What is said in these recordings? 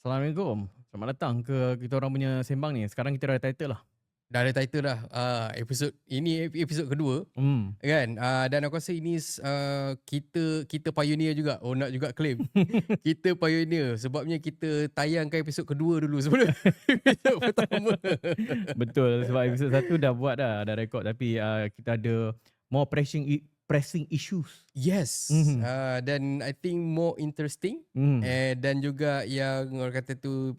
Assalamualaikum. Selamat datang ke kita orang punya sembang ni. Sekarang kita dah ada title lah. Dah ada title dah. Episod ini episod kedua Hmm. kan. Dan aku rasa ini kita pioneer juga. Oh, nak juga claim. Kita pioneer sebabnya kita tayangkan episod kedua dulu sebelum episod pertama. Betul, sebab episod 1 dah buat dah rekod, tapi kita ada more pressing issues. Yes. Mhm. Dan I think more interesting. Hmm. Dan juga yang orang kata tu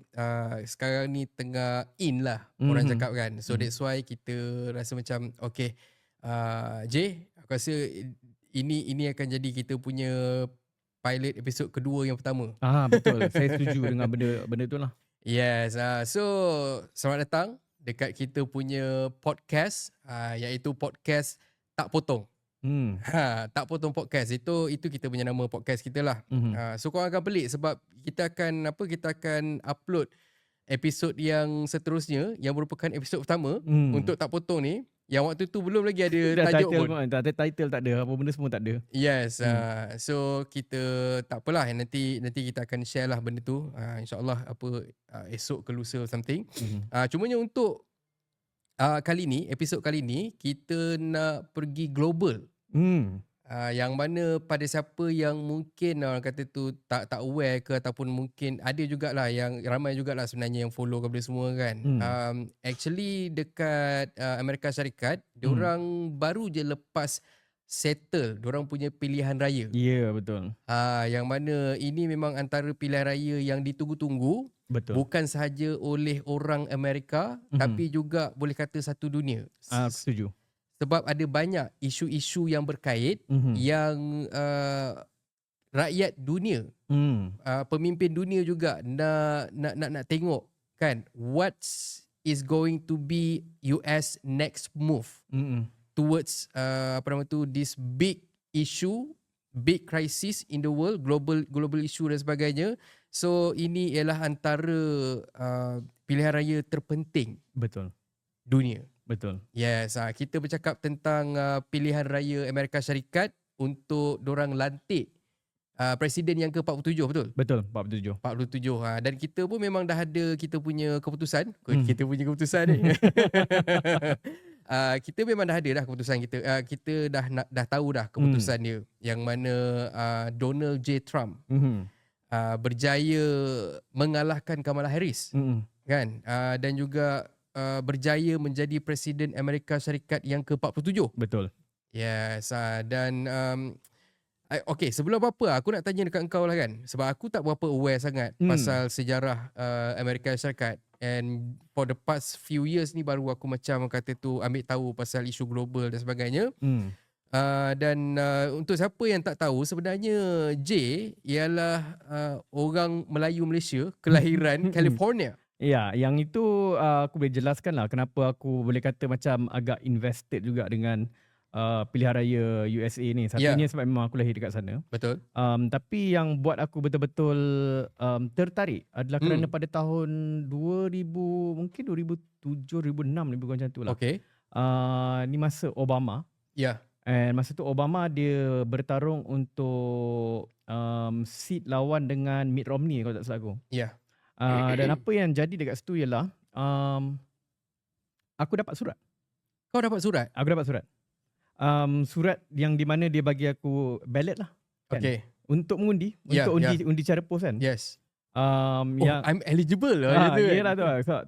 sekarang ni tengah in lah orang Mhm. cakap kan. So Mhm. that's why kita rasa macam okay, Jay, aku rasa ini akan jadi kita punya pilot episod kedua yang pertama. Betul. Saya setuju dengan benda tu lah. Yes. So selamat datang dekat kita punya podcast, iaitu podcast Tak Potong. Hmm. Tak Potong Podcast. Itu kita punya nama podcast kita lah. Mhm. So korang akan pelik sebab kita akan upload episod yang seterusnya yang merupakan episod pertama untuk Tak Potong ni, yang waktu tu belum lagi ada Dah tajuk title pun. pun tak ada, title tak ada, apa benda semua tak ada. Yes. So kita tak apalah, nanti kita akan share lah benda tu. InsyaAllah esok ke lusa something. Mhm. Cumanya untuk kali ni, episod kali ni kita nak pergi global. Yang mana pada siapa yang mungkin orang kata tu tak aware ke, ataupun mungkin ada jugalah yang ramai jugalah sebenarnya yang follow ke benda semua kan. Actually dekat Amerika Syarikat, diorang baru je lepas settle diorang punya pilihan raya. Ya, betul. Yang mana ini memang antara pilihan raya yang ditunggu-tunggu, Betul. bukan sahaja oleh orang Amerika, tapi juga boleh kata satu dunia. Aku setuju. Sebab ada banyak isu-isu yang berkait yang rakyat dunia, pemimpin dunia juga nak tengok kan, what is going to be US next move towards this big issue, big crisis in the world, global issue dan sebagainya. So ini ialah antara pilihan raya terpenting Betul. dunia. Betul. Yes, kita bercakap tentang pilihan raya Amerika Syarikat untuk dorang lantik presiden yang ke-47, betul? Betul, 47. 47. Dan kita pun memang dah ada kita punya keputusan. Kita punya keputusan ni. Kita memang dah ada dah keputusan kita. Kita dah tahu dah keputusan dia, yang mana Donald J. Trump berjaya mengalahkan Kamala Harris, kan? Dan juga berjaya menjadi Presiden Amerika Syarikat yang ke-47. Betul. Yes. Dan okay, sebelum apa-apa aku nak tanya dekat engkau lah kan, sebab aku tak berapa aware sangat pasal sejarah Amerika Syarikat. And for the past few years ni baru aku macam kata tu ambil tahu pasal isu global dan sebagainya. Dan untuk siapa yang tak tahu, sebenarnya J ialah orang Melayu Malaysia, kelahiran California. Ya, yang itu aku boleh jelaskan lah kenapa aku boleh kata macam agak invested juga dengan pilihan raya USA ni. Satunya sebab memang aku lahir dekat sana. Betul. Tapi yang buat aku betul-betul tertarik adalah kerana pada tahun 2000, mungkin 2007, 2006 lebih kurang macam tu lah. Okay. Ni masa Obama. Ya. And masa tu Obama dia bertarung untuk seat lawan dengan Mitt Romney kalau tak salah aku. Ya. Dan apa yang jadi dekat situ ialah aku dapat surat. Kau dapat surat? Aku dapat surat. Surat yang di mana dia bagi aku ballot lah. Kan? Okay. Untuk mengundi, untuk undi cara pos kan. Yes. Yang I'm eligible lah. Yelah tu lah. So,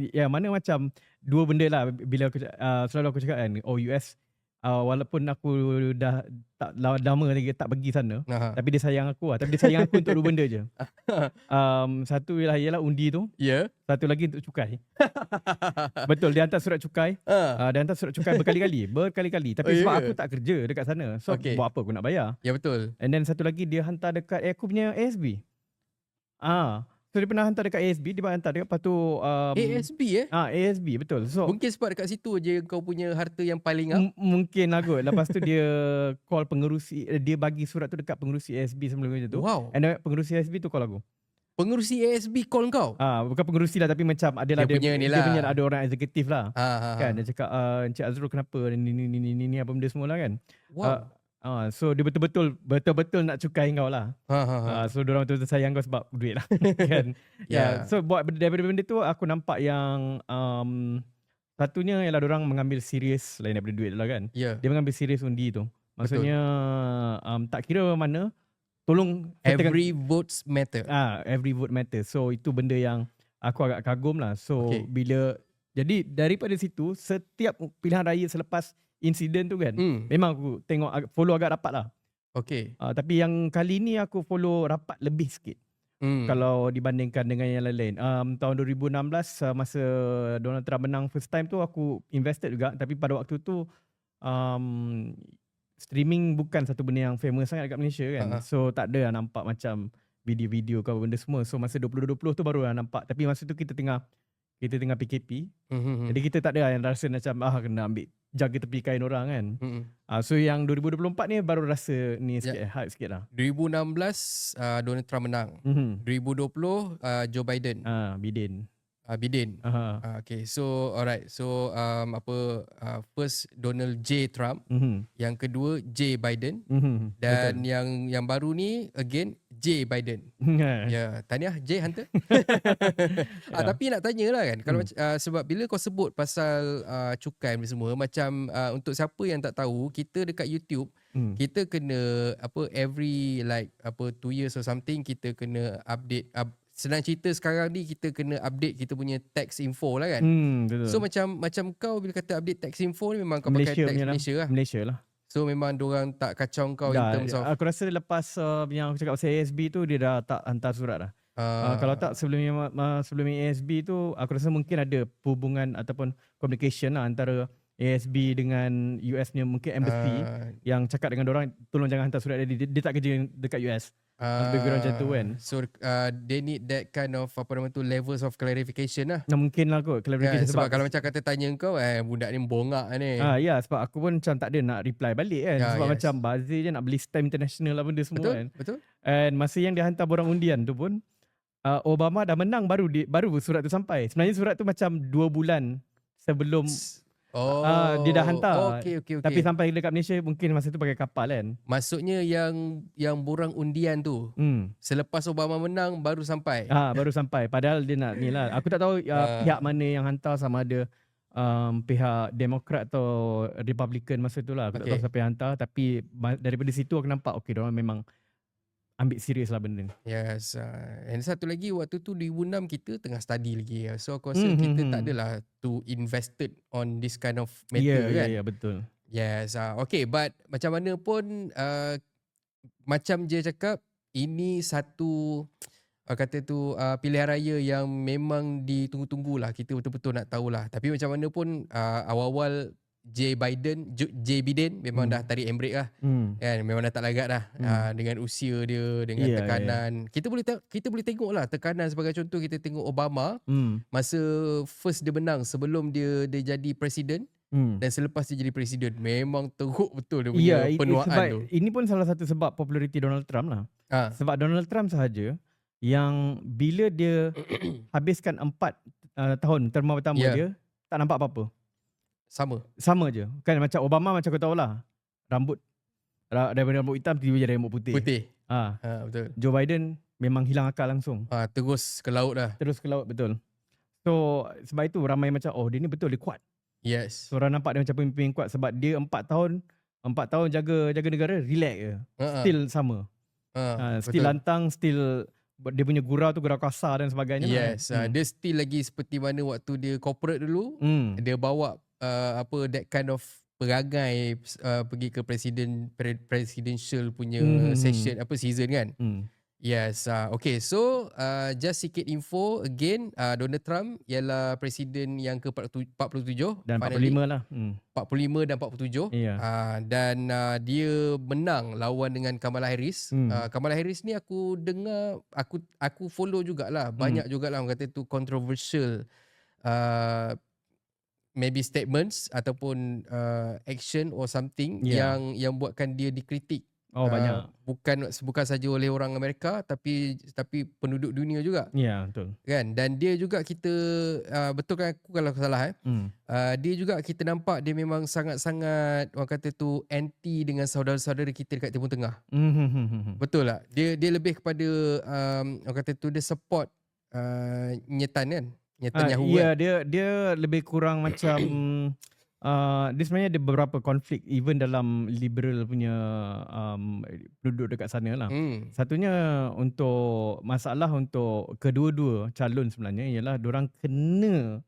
yang mana macam dua benda lah bila aku, selalu aku cakap kan, US walaupun aku dah tak lama lagi tak pergi sana, tapi dia sayang aku lah. Tapi dia sayang aku untuk dua benda je. Satu ialah undi tu. Ya. Satu lagi untuk cukai. Betul, dia hantar surat cukai. Dia hantar surat cukai berkali-kali. Tapi sebab aku tak kerja dekat sana, so buat apa aku nak bayar. Ya, betul. And then satu lagi dia hantar dekat aku punya ASB. So dia pernah hantar dekat ASB, dia hantar dekat, lepas tu ASB ASB, betul. So mungkin sebab dekat situ je kau punya harta yang paling up. Mungkin lah kot. Lepas tu dia call pengerusi, dia bagi surat tu dekat pengerusi ASB sebelum macam tu. Wow. And then pengerusi ASB tu call aku. Pengerusi ASB call kau? Bukan pengerusi lah, tapi macam adalah dia punya ada orang eksekutif lah. Kan dia cakap, Encik Azrul kenapa ni apa benda semua lah kan. Wow. So dia betul-betul nak cukai kau lah. So diorang betul-betul sayang kau sebab duit lah. Kan? So buat daripada benda tu aku nampak yang satunya ialah diorang mengambil serius lain daripada duit lah kan. Dia mengambil serius undi tu. Maksudnya tak kira mana, tolong every votes matter. Every vote matter. So itu benda yang aku agak kagum lah. So bila jadi daripada situ setiap pilihan raya selepas insiden tu kan, memang aku tengok follow agak rapat lah. Tapi yang kali ni aku follow rapat lebih sikit. Kalau dibandingkan dengan yang lain-lain. Tahun 2016 masa Donald Trump menang first time tu aku invested juga. Tapi pada waktu tu streaming bukan satu benda yang famous sangat dekat Malaysia kan. So tak ada lah nampak macam video-video ke apa benda semua. So masa 2020 tu baru lah nampak. Tapi masa tu kita tengah PKP. Jadi kita tak ada lah yang rasa macam kena ambil jaga tepi kain orang kan. So yang 2024 ni baru rasa ni sikit hype sikit lah. 2016 Donald Trump menang. 2020 Joe Biden. Biden. Okay, so alright. So first Donald J Trump, yang kedua J Biden, dan betul. yang baru ni again J Biden. Tahniah J Hunter. Tapi nak tanya lah kan, kalau sebab bila kau sebut pasal cukai ni semua, macam untuk siapa yang tak tahu, kita dekat YouTube kita kena every 2 years or something kita kena update. Senang cerita sekarang ni kita kena update kita punya tax info lah kan. So macam kau bila kata update tax info ni memang kau pakai tax Malaysia lah. Malaysia lah. So memang diorang tak kacau kau in terms of. Aku rasa lepas yang aku cakap pasal ASB tu dia dah tak hantar surat dah. Kalau tak sebelum ASB tu aku rasa mungkin ada hubungan ataupun communication lah antara ASB dengan US punya mungkin embassy yang cakap dengan orang tolong jangan hantar surat dia tak kerja dekat US. Background macam tu kan. So they need that kind of levels of clarification lah. Mungkin lah kot clarification sebab kalau macam kata tanya kau budak ni bongak ni. Sebab aku pun macam tak ada nak reply balik kan. Sebab macam bazir je nak beli stamp international lah benda semua kan. Betul. And masa yang dia hantar borang undian tu pun Obama dah menang baru surat tu sampai. Sebenarnya surat tu macam 2 bulan sebelum dia dah hantar. Okay. Tapi sampai dekat Malaysia mungkin masa tu pakai kapal kan. Maksudnya yang borang undian tu selepas Obama menang baru sampai. Baru sampai. Padahal dia nak ni lah. Aku tak tahu pihak mana yang hantar, sama ada pihak Demokrat atau Republican masa tu lah. Aku tak tahu siapa yang hantar. Tapi daripada situ aku nampak diorang memang ambil serius lah benda ni. Yes. And satu lagi, waktu tu 2006 kita tengah study lagi. So aku rasa kita tak adalah too invested on this kind of matter kan. Ya, betul. Yes. Okay, but macam mana pun macam je cakap, ini satu pilihan raya yang memang ditunggu-tunggu lah. Kita betul-betul nak tahulah. Tapi macam mana pun awal-awal J Biden memang dah tarik handbrake lah. Kan, memang dah tak lagat dah dengan usia dia, dengan tekanan. Kita boleh tengok lah tekanan. Sebagai contoh, kita tengok Obama masa first dia menang sebelum dia jadi presiden, dan selepas dia jadi presiden memang teruk betul dia punya penuaan tu. Ini pun salah satu sebab populariti Donald Trump lah. Sebab Donald Trump sahaja yang bila dia habiskan 4 tahun terma pertama dia tak nampak apa-apa. Sama je. Kan macam Obama macam kau tahu lah. Daripada rambut hitam tiba-tiba jadi rambut putih. Betul. Joe Biden memang hilang akal langsung. Terus ke laut dah. Betul. So sebab itu ramai macam dia ni betul dia kuat. Yes. So orang nampak dia macam pemimpin kuat sebab dia 4 tahun jaga negara, relax je. Still sama. Still lantang, still dia punya gurau tu gurau kasar dan sebagainya. Yes. Dia still lagi seperti mana waktu dia corporate dulu. Dia bawa that kind of perangai pergi ke presidential punya season kan. Yes. Okay, so just sikit info again, Donald Trump ialah presiden yang ke-47 dan 45 lah. 45 dan 47. Dan dia menang lawan dengan Kamala Harris. Kamala Harris ni aku dengar, aku follow jugalah. Banyak jugalah orang kata tu controversial maybe statements ataupun action or something yang buatkan dia dikritik Banyak. Bukan saja oleh orang Amerika, tapi penduduk dunia juga. Ya, betul. Kan? Dan dia juga kita, betul kan aku kalau aku salah dia juga kita nampak dia memang sangat-sangat orang kata tu anti dengan saudara-saudara kita dekat Timur Tengah. Betul tak? Dia lebih kepada orang kata tu dia support Netan kan? Netanyahu Ya, kan? dia lebih kurang macam dia sebenarnya ada beberapa konflik even dalam liberal punya penduduk dekat sana lah. Satunya untuk masalah untuk kedua-dua calon sebenarnya ialah diorang kena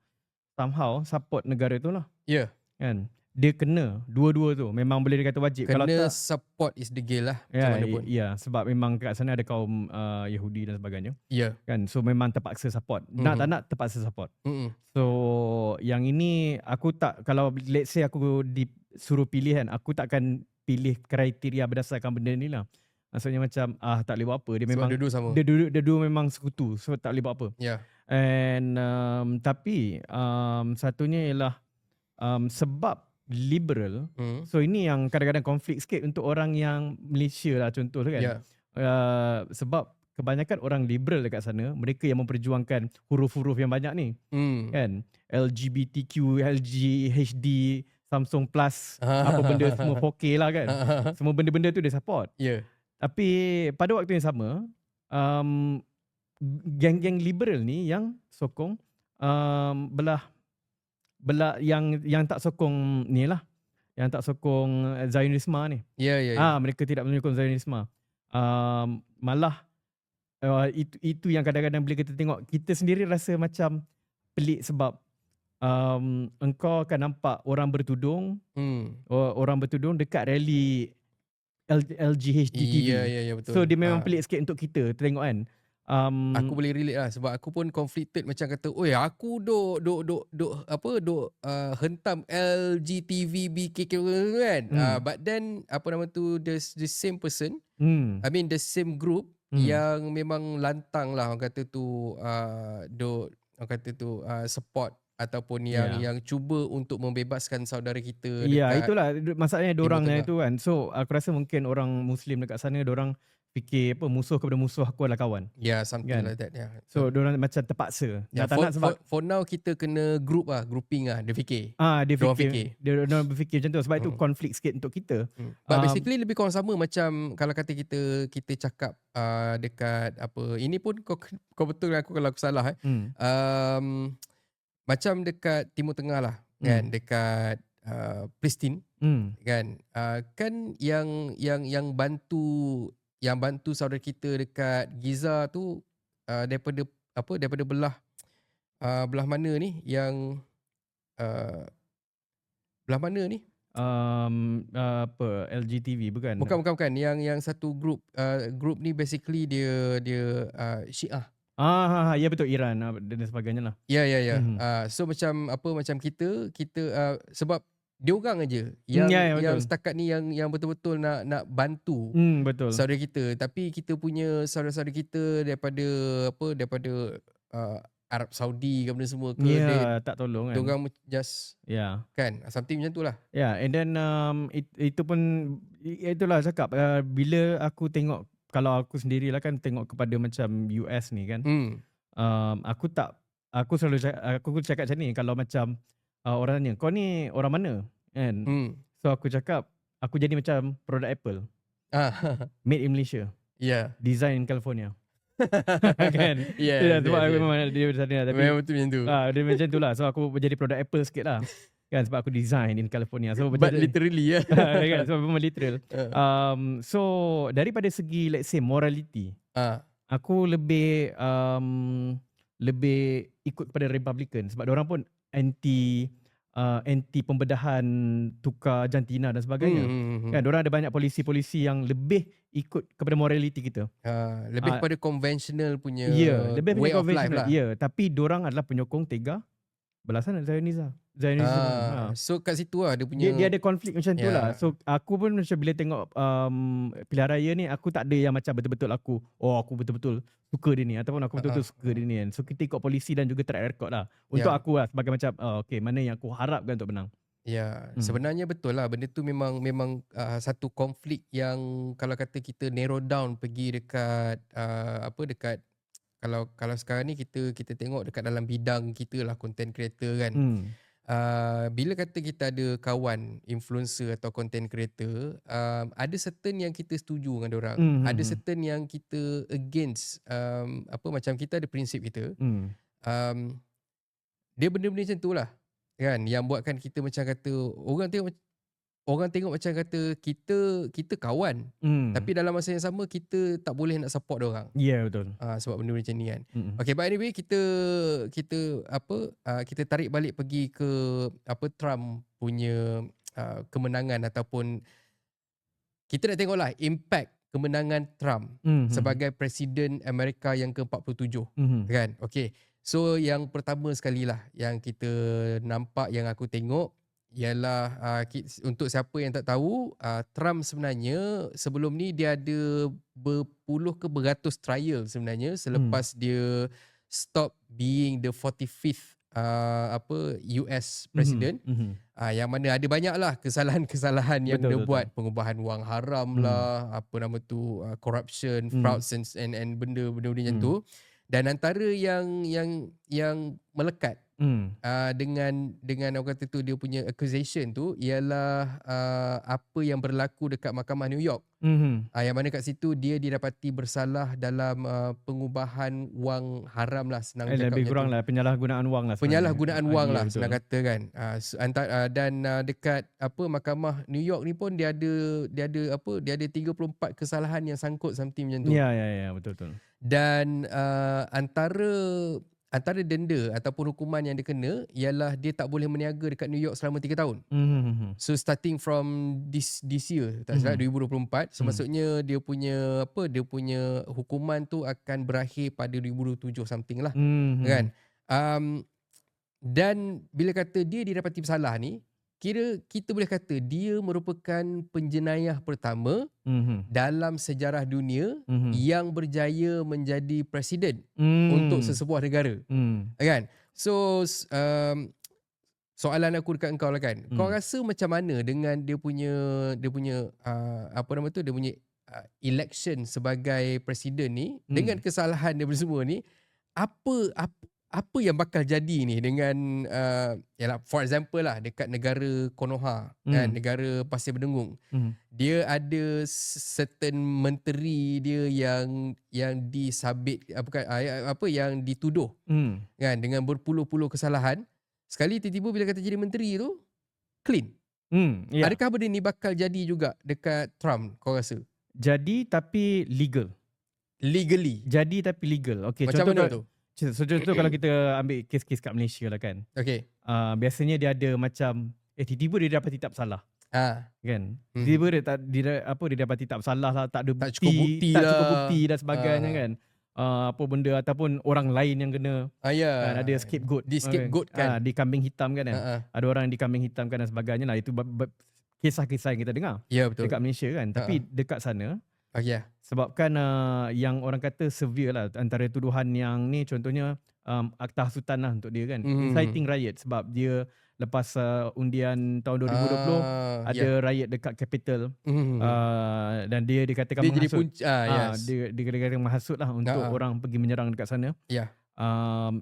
somehow support negara tu lah. Ya. Kan? Dia kena dua-dua tu. Memang boleh dikata wajib. Kalau Kena tak, support is the goal lah. Macam mana pun. ya, sebab memang kat sana ada kaum Yahudi dan sebagainya. Ya. Kan? So memang terpaksa support. Nak tak nak terpaksa support. So yang ini aku tak, kalau let's say aku disuruh pilih kan, aku takkan pilih kriteria berdasarkan benda ni lah. Maksudnya macam tak boleh buat apa. Dia memang dua-dua sama. Dia dua memang sekutu. So tak boleh buat apa. Ya. And tapi satunya ialah sebab liberal. So ini yang kadang-kadang konflik sikit untuk orang yang Malaysia lah contoh kan. Ya. Sebab kebanyakan orang liberal dekat sana, mereka yang memperjuangkan huruf-huruf yang banyak ni. Kan? LGBTQ, LGHD, Samsung Plus, apa benda semua 4K lah kan. Semua benda-benda tu dia support. Ya. Tapi pada waktu yang sama, geng-geng liberal ni yang sokong belah yang tak sokong ni lah. Yang tak sokong Zionisme ni. Ya. Mereka tidak menyokong Zionisme. Malah itu yang kadang-kadang bila kita tengok, kita sendiri rasa macam pelik sebab engkau akan nampak orang bertudung dekat rally LGHDTV. Ya, betul. So dia memang pelik sikit untuk kita tengok kan. Aku boleh relate lah sebab aku pun conflicted macam kata, "Oi, aku duk hentam LGTV BKK kan." But then apa nama tu, the same person, I mean the same group yang memang lantang lah orang kata tu support ataupun yang cuba untuk membebaskan saudara kita Ya, dekat itulah masalahnya diorang Timur Tengah. itu kan. So aku rasa mungkin orang Muslim dekat sana diorang fikir musuh kepada musuh aku adalah kawan. Ya, something Kan? like that. Ya. So diorang macam terpaksa. Ya, Tak nak sebab for now kita kena grouping dia fikir. dia Diorang fikir. Diorang berfikir macam tu. Sebab itu konflik sikit untuk kita. But basically lebih kurang sama macam kalau kata kita cakap dekat apa, ini pun kau betul aku kalau aku salah macam dekat Timur Tengah lah kan, dekat Palestin kan, kan yang bantu saudara kita dekat Giza tu daripada belah mana ni yang belah mana ni LGTV bukan? Bukan yang satu grup ni basically dia Syiah. Ya betul, Iran dan sebagainya lah. Ya. So macam kita sebab dia orang aja yang setakat ni yang betul-betul nak bantu betul. saudara kita, tapi kita punya saudara-saudara kita daripada Arab Saudi ke benda semua ke, dia tak tolong kan. Dia orang just kan something macam tu lah. And then itu pun itulah cakap bila aku tengok, kalau aku sendirilah kan tengok kepada macam US ni kan. Aku selalu cakap macam ni, kalau macam orang tanya, kau ni orang mana kan? So aku cakap aku jadi macam produk Apple. Made in Malaysia. Design in California. Kan? Sebab memang dia macam ni lah, tapi memang betul macam tu. Dia macam tu lah. So aku menjadi produk Apple sikit lah. Kan, sebab aku design in California. So but literally kan, sebab memang literal. So daripada segi let's say morality, aku lebih ikut kepada Republican sebab diorang pun anti pembedahan tukar jantina dan sebagainya. Kan, diorang ada banyak polisi-polisi yang lebih ikut kepada morality kita. Lebih kepada conventional punya lebih way of life conventional lah. Tapi diorang adalah penyokong Tega belasan Zionism. So kat situ lah dia punya dia ada konflik macam tu lah. So aku pun macam bila tengok pilihan raya ni, aku tak ada yang macam betul-betul aku betul-betul suka dia ni ataupun aku betul-betul suka dia ni kan. So kita ikut polisi dan juga track record lah. Untuk aku lah sebagai macam okay, mana yang aku harapkan untuk menang. Sebenarnya betul lah, benda tu memang satu konflik yang kalau kata kita narrow down pergi dekat dekat, kalau sekarang ni kita tengok dekat dalam bidang kita lah, content creator kan. Bila kata kita ada kawan influencer atau content creator, ada certain yang kita setuju dengan dorang, ada certain yang kita against. Macam kita ada prinsip kita. Dia benda-benda macam tu lah kan, yang buatkan kita macam kata orang tengok macam kata kita kawan, tapi dalam masa yang sama kita tak boleh nak support dorang. Ya, betul. Sebab benda macam ni kan. Okay, but anyway, kita tarik balik pergi ke Trump punya kemenangan, ataupun kita nak tengoklah impact kemenangan Trump sebagai Presiden Amerika yang ke-47 kan. Okay, so yang pertama sekali lah yang kita nampak, yang aku tengok ialah untuk siapa yang tak tahu, Trump sebenarnya sebelum ni dia ada berpuluh ke beratus trial sebenarnya selepas dia stop being the 45th US President. Yang mana ada banyaklah kesalahan-kesalahan yang dia buat, pengubahan wang haram lah, corruption, frauds and benda-benda macam tu. Dan antara yang melekat dengan orang kata tu, dia punya accusation tu ialah apa yang berlaku dekat Mahkamah New York. Yang mana kat situ dia didapati bersalah dalam pengubahan wang haram lah, senang cakap. Lebih kurang lah penyalahgunaan wang lah. Penyalahgunaan wang lah, senang kata kan. Dan dekat Mahkamah New York ni pun dia ada 34 kesalahan yang sangkut, something macam tu. Ya, betul. Dan antara denda ataupun hukuman yang dia kena ialah dia tak boleh berniaga dekat New York selama 3 tahun. So starting from this year, tak salah 2024, so maksudnya dia punya hukuman tu akan berakhir pada 2027 something lah. Kan? Dan bila kata dia didapati bersalah ni, kira kita boleh kata dia merupakan penjenayah pertama dalam sejarah dunia yang berjaya menjadi presiden untuk sesebuah negara. Kan? So soalan aku dekat engkau lah kan. Kau rasa macam mana dengan dia punya election sebagai presiden ni, dengan kesalahan dia semua ni, apa yang bakal jadi ni dengan for example lah dekat negara Konoha kan, negara Pasir Berdengung. Dia ada certain menteri dia yang disabit yang dituduh kan dengan berpuluh-puluh kesalahan. Sekali tiba-tiba bila kata jadi menteri tu clean. Adakah benda ni bakal jadi juga dekat Trump, kau rasa? Jadi tapi legal. Legally. Jadi tapi legal. Okay, macam mana tu? So contoh kalau kita ambil kes-kes kat Malaysia lah kan. Okay. Biasanya dia ada macam tiba-tiba dia dapati tak bersalah. Kan. Tiba-tiba dia dapati tak bersalah lah, tak ada bukti, tak cukup bukti dan sebagainya kan. Apa benda ataupun orang lain yang kena. Kan, ada scapegoat. Di scapegoat kan. Di kambing hitam kan. Ada orang yang di kambing hitam kan dan sebagainya lah. Itu kisah-kisah yang kita dengar. Ya, betul. Dekat Malaysia kan. Tapi dekat sana, sebabkan yang orang kata severe lah antara tuduhan yang ni, contohnya akta hasutan lah untuk dia kan, inciting riot, sebab dia lepas undian tahun 2020 ada riot dekat Capitol, dan dia dikatakan dia menghasut. Dia dikatakan menghasut lah untuk orang pergi menyerang dekat sana.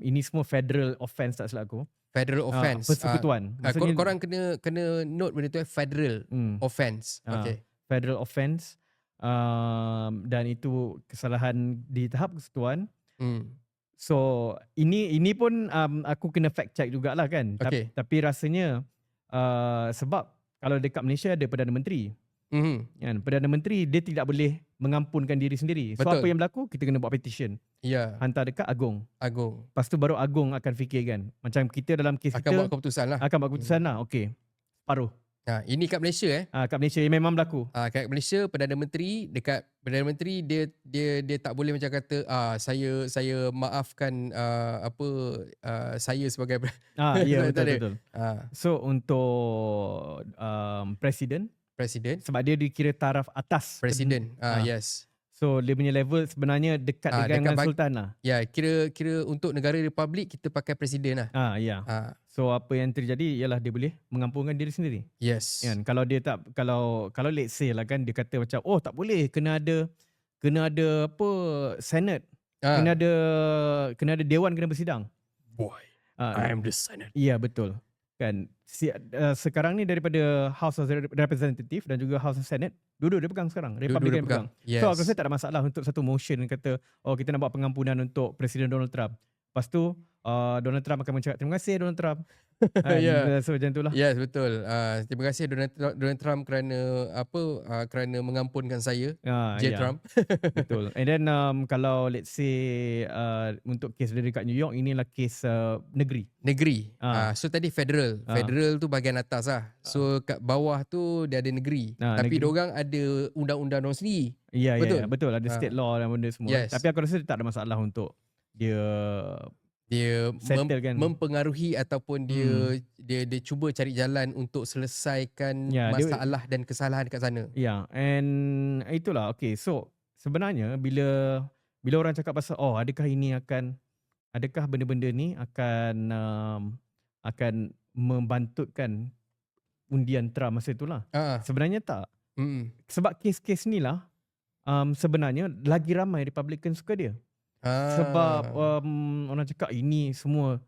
Ini semua federal offence tak silap aku. Federal offence. Persekutuan. Korang kena note benda tu, federal offence. Federal offence. Dan itu kesalahan di tahap persekutuan. So ini pun aku kena fact check jugalah kan. Tapi rasanya sebab kalau dekat Malaysia ada Perdana Menteri. Kan, Perdana Menteri dia tidak boleh mengampunkan diri sendiri. So apa yang berlaku, kita kena buat petition. Hantar dekat Agong. Lepas tu baru Agong akan fikir kan. Macam kita dalam kes akan kita buat keputusan lah. Akan buat keputusan lah. Okay, paruh. Ini kat Malaysia kat Malaysia memang berlaku. Kat Malaysia Perdana Menteri dia tak boleh macam kata saya maafkan saya sebagai ya betul. So untuk presiden sebab dia dikira taraf atas presiden. Yes. So dia punya level sebenarnya dekat dengan sultan lah. Ya, kira untuk negara republik kita pakai presiden lah. Ya. So So apa yang terjadi ialah dia boleh mengampunkan diri sendiri. Yes. Kan kalau dia tak, kalau let's say lah kan dia kata macam oh tak boleh, kena ada apa, senate, Ah. kena ada dewan kena bersidang. Boy, Ah, I am the senate. iya betul. Kan sekarang ni daripada House of Representative dan juga House of Senate, dua-dua dia pegang sekarang. Republican pegang. Yes. So aku rasa tak ada masalah untuk satu motion kata oh kita nak buat pengampunan untuk Presiden Donald Trump. Lepas tu Donald Trump akan mencakap terima kasih Donald Trump. Ya. So macam itulah. Yes, betul. Terima kasih Donald Trump kerana kerana mengampunkan saya, J. Ya. Trump. Betul. And then kalau let's say untuk kes dia dekat New York, inilah kes negeri. Negeri. So tadi federal. Federal tu bahagian atas lah. So kat bawah tu dia ada negeri. Tapi diorang ada undang-undang diorang sendiri. Ya, betul. Betul. Ada state law dan benda semua. Yes. Tapi aku rasa tak ada masalah untuk dia mempengaruhi ataupun dia cuba cari jalan untuk selesaikan masalah dan kesalahan kat sana. Ya, and itulah. Okay, so sebenarnya bila orang cakap pasal adakah benda-benda ni akan membantutkan undian Trump masa itulah. Sebenarnya tak. Sebab kes-kes ni lah sebenarnya lagi ramai Republican suka dia. Sebab orang cakap ini semua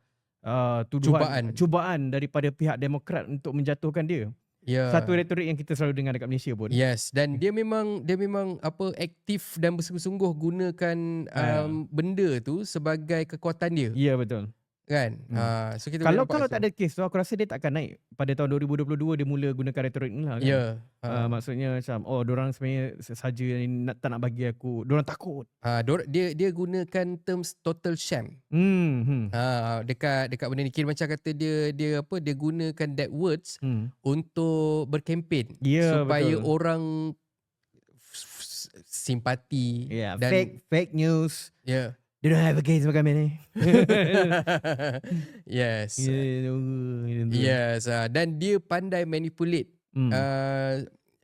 cubaan daripada pihak Demokrat untuk menjatuhkan dia. Satu retorik yang kita selalu dengar dekat Malaysia pun. Yes, dan dia memang aktif dan bersungguh-sungguh gunakan benda tu sebagai kekuatan dia. Ya, betul. Kan? So kita kalau tak ada kes tu, aku rasa dia tak akan naik. Pada tahun 2022 dia mula gunakan retorik ni lah kan. Maksudnya macam dorang sebenarnya saja tak nak bagi aku, dorang takut. Dia gunakan terms total sham. Dekat benda ni kira macam kata dia gunakan that words untuk berkempen supaya betul. orang simpati dan fake news. They don't have a case macam ni. Yes. Yes. Dan dia pandai manipulate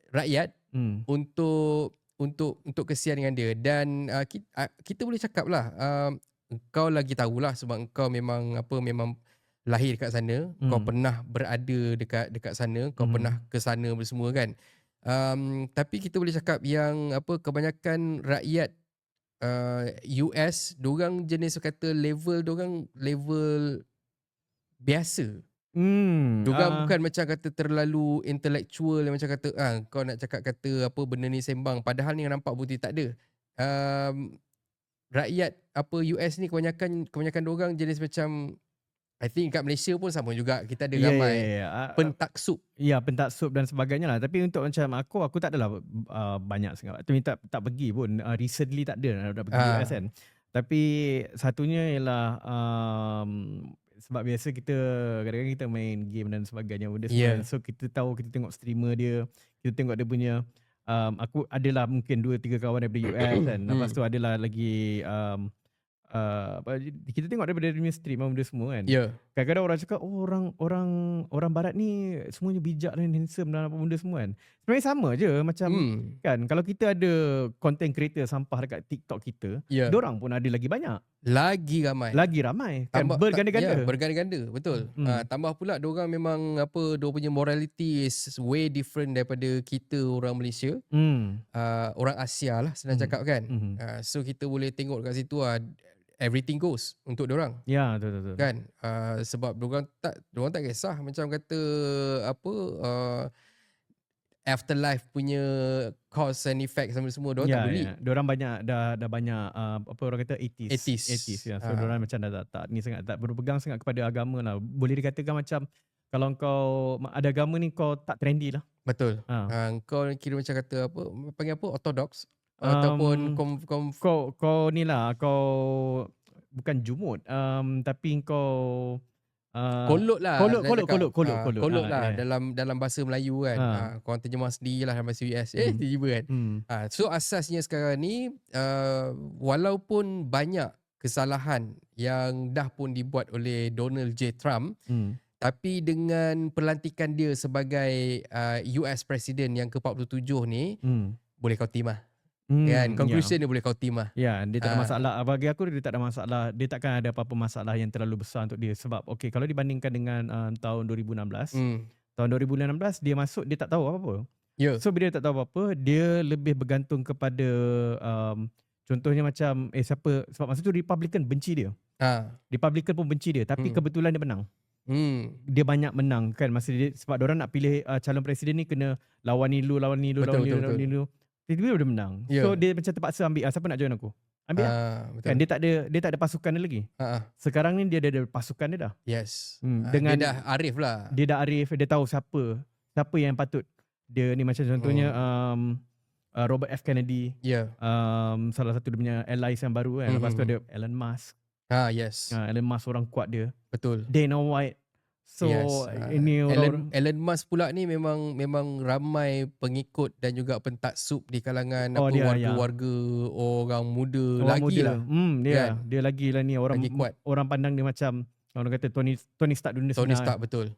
rakyat untuk kesian dengan dia. Dan kita boleh cakap lah, kau lagi tahulah sebab kau memang lahir dekat sana, kau pernah berada dekat sana, kau pernah ke sana semua kan. Tapi kita boleh cakap yang kebanyakan rakyat US, diorang jenis kata level biasa. Diorang bukan macam kata terlalu intellectual yang macam kata kau nak cakap kata apa benda ni sembang, padahal ni yang nampak bukti tak ada. Rakyat US ni kebanyakan diorang jenis macam, I think kat Malaysia pun sama juga. Kita ada ramai pentaksub. Ya, pentaksub dan sebagainya lah. Tapi untuk macam aku tak adalah banyak sangat. Tapi tak pergi pun. Recently tak ada nak pergi US kan. Tapi satunya ialah sebab biasa kita kadang-kadang kita main game dan sebagainya. So kita tahu, kita tengok streamer dia. Kita tengok dia punya aku adalah mungkin 2-3 kawan daripada US kan. Lepas tu adalah lagi kita tengok daripada dunia stream benda semua kan. Kadang-kadang orang cakap orang barat ni semuanya bijak dan handsome dan apa benda semua kan. Sebenarnya sama je macam kan, kalau kita ada content creator sampah dekat TikTok kita, diorang pun ada lagi banyak. Lagi ramai kan, berganda-ganda. Berganda-ganda, betul. Tambah pula diorang memang diorang punya morality is way different daripada kita orang Malaysia. Orang Asia lah senang cakap kan. So kita boleh tengok kat situ everything goes untuk diorang. Ya, betul. Kan? Sebab diorang tak kisah macam kata afterlife punya cause and effect semua diorang tak peduli. Diorang banyak dah banyak apa orang kata atheist ya. So diorang macam dah tak ni sangat, tak berpegang sangat kepada agama lah. Boleh dikatakan macam kalau kau ada agama ni kau tak trendy lah. Betul. Kau kira macam kata panggil orthodox ataupun kau ni lah, kau bukan jumut tapi kau kolot lah. Kolot lah dalam bahasa Melayu kan. Korang terjemah sendiri lah dalam bahasa US. Tiba-tiba kan. So asasnya sekarang ni walaupun banyak kesalahan yang dah pun dibuat oleh Donald J. Trump, tapi dengan pelantikan dia sebagai US President yang ke-47 ni, boleh kau terima. Kan, Ya. conclusion dia boleh kau timah. Ya, dia tak ada masalah. Bagi aku dia tak ada masalah. Dia takkan ada apa-apa masalah yang terlalu besar untuk dia. Sebab okay, kalau dibandingkan dengan tahun 2016, tahun 2016 dia masuk, dia tak tahu apa-apa. So bila dia tak tahu apa-apa, dia lebih bergantung kepada contohnya macam siapa, sebab masa tu Republican benci dia. Republican pun benci dia, tapi kebetulan dia menang. Dia banyak menang kan masa dia, sebab diorang nak pilih calon presiden ni kena lawan ni dulu. Tiba-tiba dia menang. So dia macam terpaksa ambil, siapa nak join aku? Ambil lah. Kan dia tak ada pasukan dia lagi. Sekarang ni dia ada pasukan dia dah. Yes. Dengan dia dah arif lah. Dia dah arif, dia tahu siapa yang patut. Dia ni macam contohnya Robert F. Kennedy. Salah satu dia punya allies yang baru kan. Lepas tu ada Elon Musk. Yes. Elon Musk orang kuat dia. Betul. Dana White. So ini Elon Musk pula ni memang ramai pengikut dan juga pentaksub di kalangan warga-warga orang muda lagi lah. Dia lagi lah ni orang pandang dia macam orang kata Tony Stark dunia sebenar. Tony Stark, betul.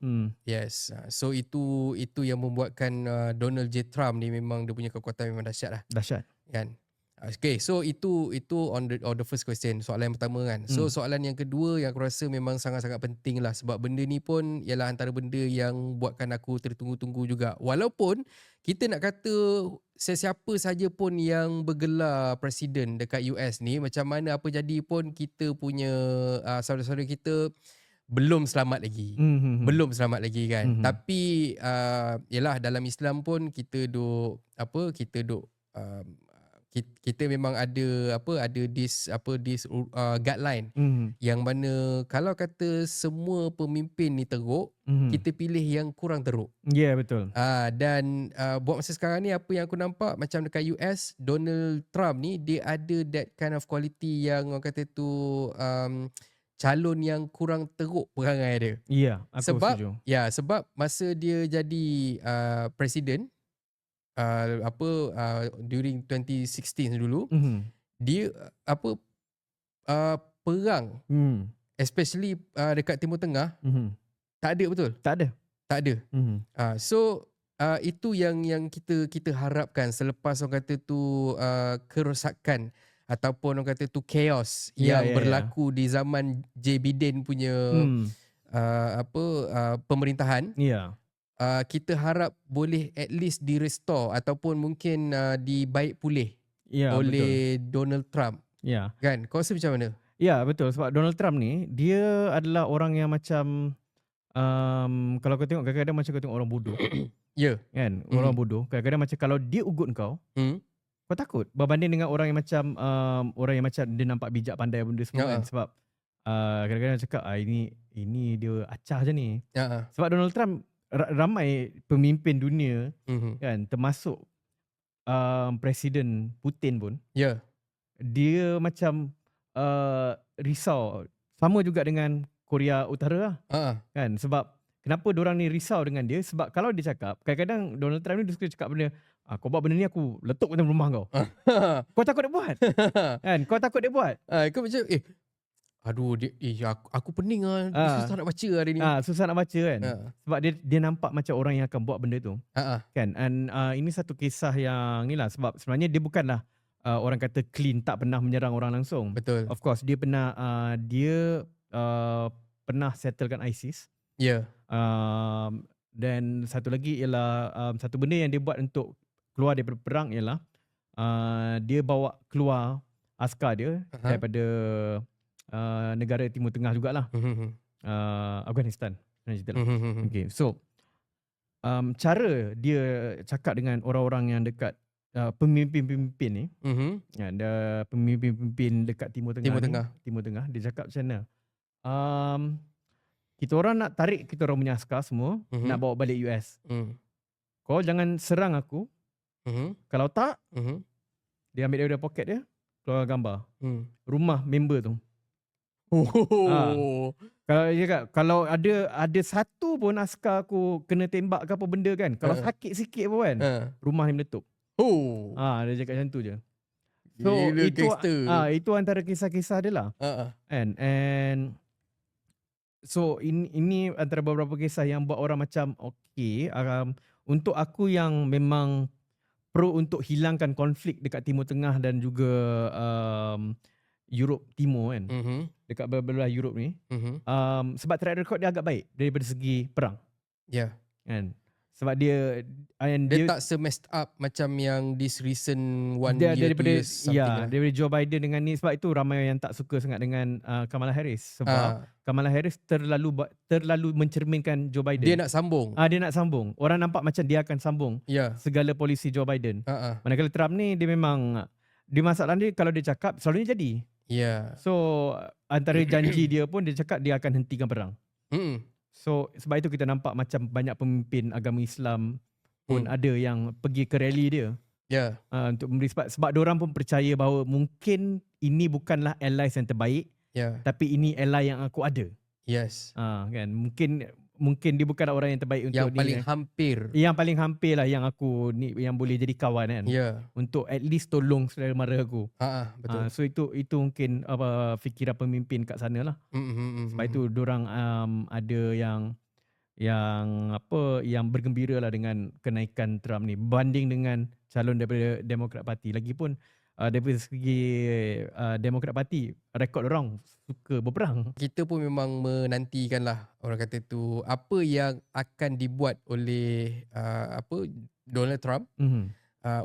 Yes. So itu yang membuatkan Donald J. Trump ni memang dia punya kekuatan memang dahsyat lah. Dahsyat. Kan? Okay, so itu on the first question, soalan yang pertama kan. So soalan yang kedua yang aku rasa memang sangat-sangat penting lah, sebab benda ni pun ialah antara benda yang buatkan aku tertunggu-tunggu juga. Walaupun kita nak kata sesiapa saja pun yang bergelar presiden dekat US ni, macam mana apa jadi pun kita punya saudara-saudara kita belum selamat lagi. Belum selamat lagi kan. Tapi yalah, dalam Islam pun kita kita memang ada this guideline yang mana kalau kata semua pemimpin ni teruk, kita pilih yang kurang teruk. Ya, betul. Dan buat masa sekarang ni apa yang aku nampak macam dekat US, Donald Trump ni dia ada that kind of quality yang orang kata tu calon yang kurang teruk perangai dia. Ya, aku setuju. Sebab masa dia jadi presiden during 2016 dulu, dia perang especially dekat Timur Tengah tak ada, betul? Tak ada. So itu yang kita harapkan selepas orang kata tu kerosakan ataupun orang kata tu chaos yang berlaku di zaman J. Biden punya pemerintahan. Kita harap boleh at least di-restore ataupun mungkin dibaik pulih oleh betul. Donald Trump. Kan? Kau rasa macam mana? Ya, betul. Sebab Donald Trump ni, dia adalah orang yang macam kalau kau tengok kadang-kadang macam kau tengok orang bodoh. Kan? Orang bodoh. Kadang-kadang macam kalau dia ugut kau, kau takut. Berbanding dengan orang yang macam dia nampak bijak, pandai benda semua kan. Sebab kadang-kadang cakap ini dia acah je ni. Sebab Donald Trump, ramai pemimpin dunia kan, termasuk Presiden Putin pun dia macam risau. Sama juga dengan Korea Utara lah. Kan, sebab kenapa diorang ni risau dengan dia, sebab kalau dia cakap, kadang-kadang Donald Trump ni dia suka cakap benda, kau buat benda ni aku letup dalam rumah kau. Kau takut dia buat. Kan, kau takut dia buat. Kau macam aduh, aku pening lah. Susah nak baca hari ni. Susah nak baca kan. Sebab dia nampak macam orang yang akan buat benda tu. Kan. And ini satu kisah yang ni lah. Sebab sebenarnya dia bukanlah orang kata clean, tak pernah menyerang orang langsung. Betul. Of course, dia pernah pernah settlekan ISIS. Dan satu lagi ialah satu benda yang dia buat untuk keluar daripada perang ialah dia bawa keluar askar dia daripada negara Timur Tengah jugalah. Afghanistan. Okay. So cara dia cakap dengan orang-orang yang dekat pemimpin-pemimpin ni, ada pemimpin-pemimpin dekat Timur Tengah, dia cakap macam mana, kita orang nak tarik kita orang punya askar semua, nak bawa balik US. Kau jangan serang aku. Kalau tak, dia ambil daripada poket dia, keluar gambar rumah member tu. Kalau dia cakap, kalau ada satu pun askar aku kena tembak ke apa benda kan, kalau sakit sikit pun kan, rumah ni meletup. Dia cakap macam tu je. So itu antara kisah-kisah dia lah. And so ini antara beberapa kisah yang buat orang macam okay, untuk aku yang memang pro untuk hilangkan konflik dekat Timur Tengah dan juga Europe Timur kan. Dekat belah Europe ni. Sebab track record dia agak baik daripada segi perang. Ya. Kan. Sebab dia tak se-messed up macam yang this recent dia 2 daripada years something daripada Joe Biden dengan ni. Sebab itu ramai yang tak suka sangat dengan Kamala Harris. Sebab Kamala Harris terlalu mencerminkan Joe Biden. Dia nak sambung. Dia nak sambung. Orang nampak macam dia akan sambung segala polisi Joe Biden. Manakala Trump ni dia memang masalah dia kalau dia cakap selalunya jadi. So antara janji dia pun dia cakap dia akan hentikan perang. So sebab itu kita nampak macam banyak pemimpin agama Islam pun ada yang pergi ke rally dia. Untuk memberi sebab diorang pun percaya bahawa mungkin ini bukanlah allies yang terbaik, tapi ini ally yang aku ada. Kan mungkin dia bukanlah orang yang terbaik untuk yang paling hampir. Yang paling hampir lah yang aku ni yang boleh jadi kawan kan. Untuk at least tolong saudara mara aku. Betul. So itu mungkin fikiran pemimpin kat sana lah. Sebab itu diorang ada yang bergembira lah dengan kenaikan Trump ni banding dengan calon daripada Democrat Party. Lagipun daripada segi Democrat Party, rekod orang suka berperang. Kita pun memang menantikan lah orang kata tu apa yang akan dibuat oleh Donald Trump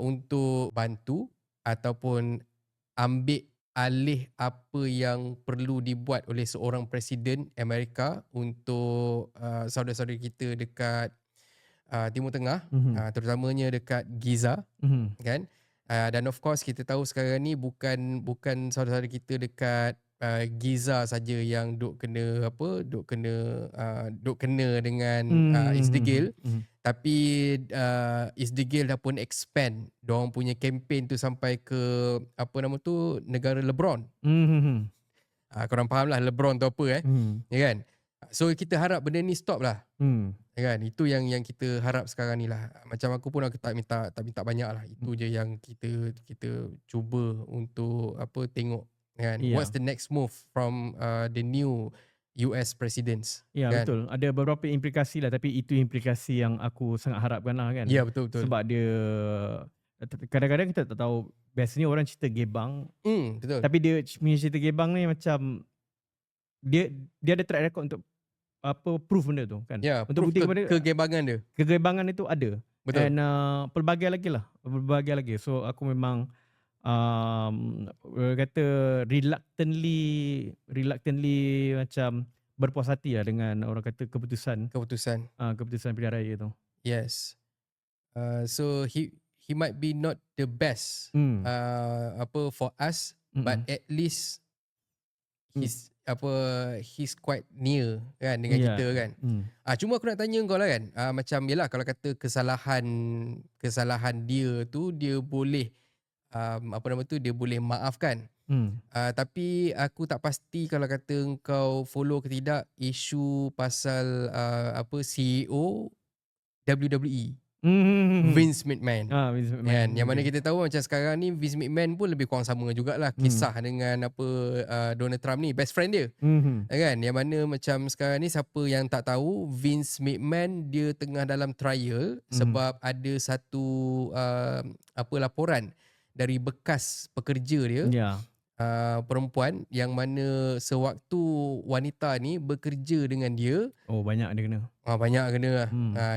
untuk bantu ataupun ambil alih apa yang perlu dibuat oleh seorang presiden Amerika untuk saudara-saudara kita dekat Timur Tengah, terutamanya dekat Gaza, kan? Dan of course kita tahu sekarang ni bukan saudara-saudara kita dekat Gaza saja yang duk kena dengan Israel, tapi Israel dah pun expand diorang punya campaign tu sampai ke negara LeBron. Korang faham lah LeBron tu apa ya kan? So kita harap benda ni stop lah. Kan? Itu yang kita harap sekarang ni lah. Macam aku pun aku tak minta banyak lah. Itu je yang kita cuba untuk tengok kan. What's the next move from the new US presidents. Kan? Betul. Ada beberapa implikasi lah, tapi itu implikasi yang aku sangat harapkan lah kan. Betul. Sebab dia kadang-kadang kita tak tahu, biasanya orang cerita gebang. Betul. Tapi dia punya cerita gebang ni macam dia ada track record untuk proof benda tu kan. Untuk bukti kepada kegebangan dia. Kegebangan itu ada. Betul. And pelbagai lagi. So aku memang kata reluctantly macam berpuas hati lah dengan orang kata keputusan pilihan raya tu. Yes. So he might be not the best for us, but at least he's quite near kan dengan kita kan. Cuma aku nak tanya kau lah kan, macam yalah kalau kata kesalahan dia tu dia boleh dia boleh maafkan. Tapi aku tak pasti kalau kata kau follow ke tidak isu pasal CEO WWE. Vince McMahon. Vince McMahon. Yang mana kita tahu macam sekarang ni Vince McMahon pun lebih kurang sama jugalah kisah dengan Donald Trump ni, best friend dia. Kan? Yang mana macam sekarang ni siapa yang tak tahu Vince McMahon dia tengah dalam trial sebab ada satu laporan dari bekas pekerja dia. Perempuan yang mana sewaktu wanita ni bekerja dengan dia, banyak dia kena. Banyak kena lah.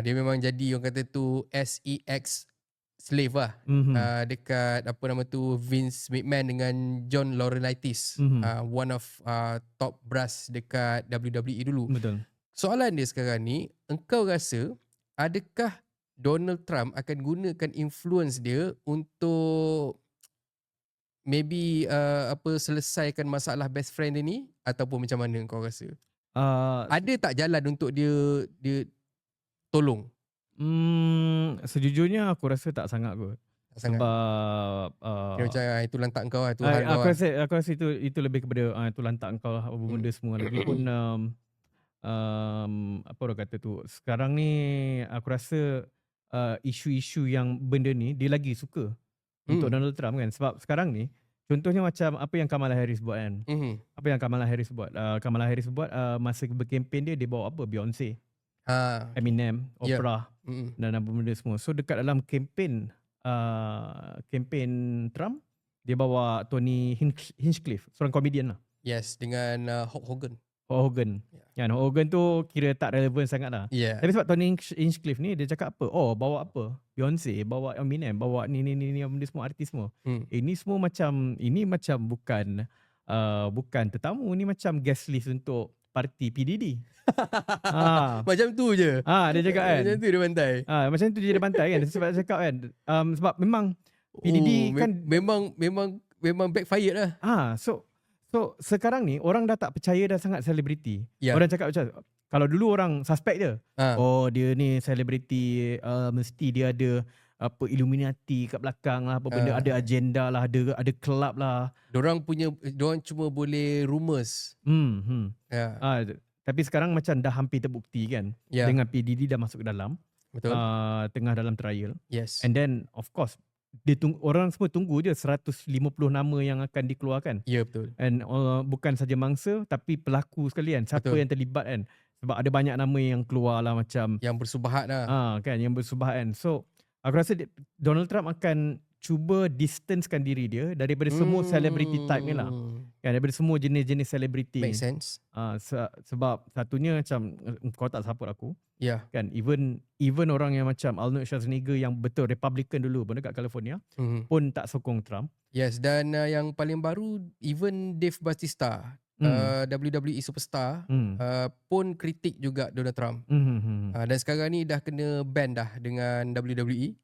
Dia memang jadi orang kata tu sex slave lah. Dekat Vince McMahon dengan John Laurinaitis, one of top brass dekat WWE dulu. Betul. Soalan dia sekarang ni, engkau rasa adakah Donald Trump akan gunakan influence dia untuk maybe selesaikan masalah best friend dia ni, ataupun macam mana kau rasa? Ada tak jalan untuk dia tolong? Sejujurnya aku rasa tak sangat kot. Sebab dia macam itu lantak kau lah, Tuhan kau lah. Aku rasa itu lebih kepada itu lantak kau lah, benda semua. Lagipun apa orang kata tu, sekarang ni aku rasa isu-isu yang benda ni dia lagi suka untuk Donald Trump kan. Sebab sekarang ni contohnya macam apa yang Kamala Harris buat kan. Apa yang Kamala Harris buat? Kamala Harris buat masa berkempen dia bawa apa? Beyonce, Eminem, Oprah dan apa benda semua. So dekat dalam kempen kempen Trump, dia bawa Tony Hinchcliffe, seorang komedian lah. Yes, dengan Hulk Hogan. Hogan. Ya, Hogan tu kira tak relevan sangat lah. Yeah. Tapi sebab Tony Hinchcliffe ni dia cakap apa? Oh, bawa apa? Beyonce, bawa Eminem, bawa ni benda semua artis semua. Ini semua macam bukan tetamu, ni macam guest list untuk parti PDD. Macam tu je. Dia cakap kan. Macam tu dia bantai. Macam tu dia bantai kan. Sebab dia cakap kan. Sebab memang PDD kan memang backfired lah. So sekarang ni orang dah tak percaya dah sangat selebriti. Orang cakap macam kalau dulu orang suspect dia. Oh, dia ni selebriti, mesti dia ada apa Illuminati kat belakang lah, apa benda, ada agenda lah, ada club lah. Dorang cuma boleh rumors. Tapi sekarang macam dah hampir terbukti kan. Dengan PDD dah masuk ke dalam. Betul. Tengah dalam trial. Yes. And then of course orang semua tunggu je 150 nama yang akan dikeluarkan. Ya, betul. And bukan saja mangsa tapi pelaku sekalian. Siapa yang terlibat kan. Sebab ada banyak nama yang keluar lah macam yang bersubahat lah. Kan, yang bersubahat kan. So aku rasa Donald Trump akan cuba distancekan diri dia daripada semua celebrity type ni lah. Kan, daripada semua jenis-jenis selebriti. Make sense. Sebab satunya macam kau tak support aku. Kan, even orang yang macam Arnold Schwarzenegger yang betul Republican dulu pun dekat California pun tak sokong Trump. Yes, dan yang paling baru even Dave Bautista, WWE superstar, pun kritik juga Donald Trump. Dan sekarang ni dah kena ban dah dengan WWE.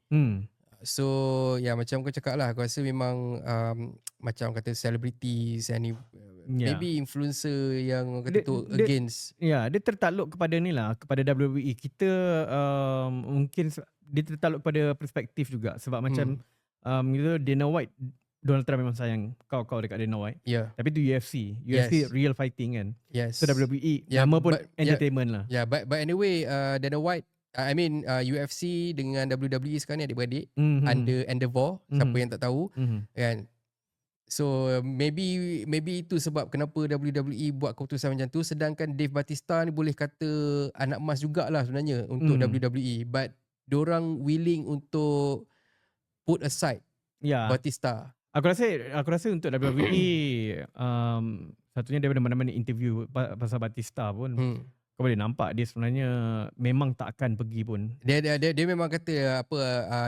So macam kau cakap lah, aku rasa memang macam kata celebrities ni, maybe influencer yang kata tu against. Dia tertakluk kepada ni lah, kepada WWE. Kita mungkin dia tertakluk kepada perspektif juga. Sebab macam Dana White, Donald Trump memang sayang kau dekat Dana White. Tapi tu UFC real fighting kan. So WWE nama pun entertainment lah. But anyway, Dana White, UFC dengan WWE sekarang ni adik-beradik, under Endeavor, siapa yang tak tahu kan. So maybe itu sebab kenapa WWE buat keputusan macam tu. Sedangkan Dave Bautista ni boleh kata anak emas jugalah sebenarnya untuk WWE, but dorang willing untuk put aside Bautista. Aku rasa untuk WWE satunya daripada mana-mana interview pasal Bautista pun kau boleh nampak dia sebenarnya memang tak akan pergi pun. Dia memang kata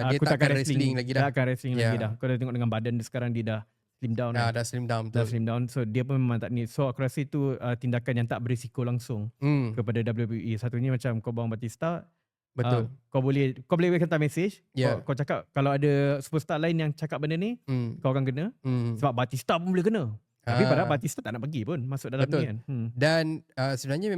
dia tak akan wrestling lagi dah. Tak akan wrestling lagi dah. Kau dah tengok dengan badan dia sekarang, dia dah slim down. Dah slim down betul. Dah slim down. So dia pun memang tak ni. So aku rasa itu tindakan yang tak berisiko langsung kepada WWE. Satunya macam kau bawa Bautista, betul. Kau boleh hantar message. Kau cakap kalau ada superstar lain yang cakap benda ni, kau akan kena. Sebab Bautista pun boleh kena. Tapi padahal Bautista tak nak pergi pun masuk dalam ni kan. Dan sebenarnya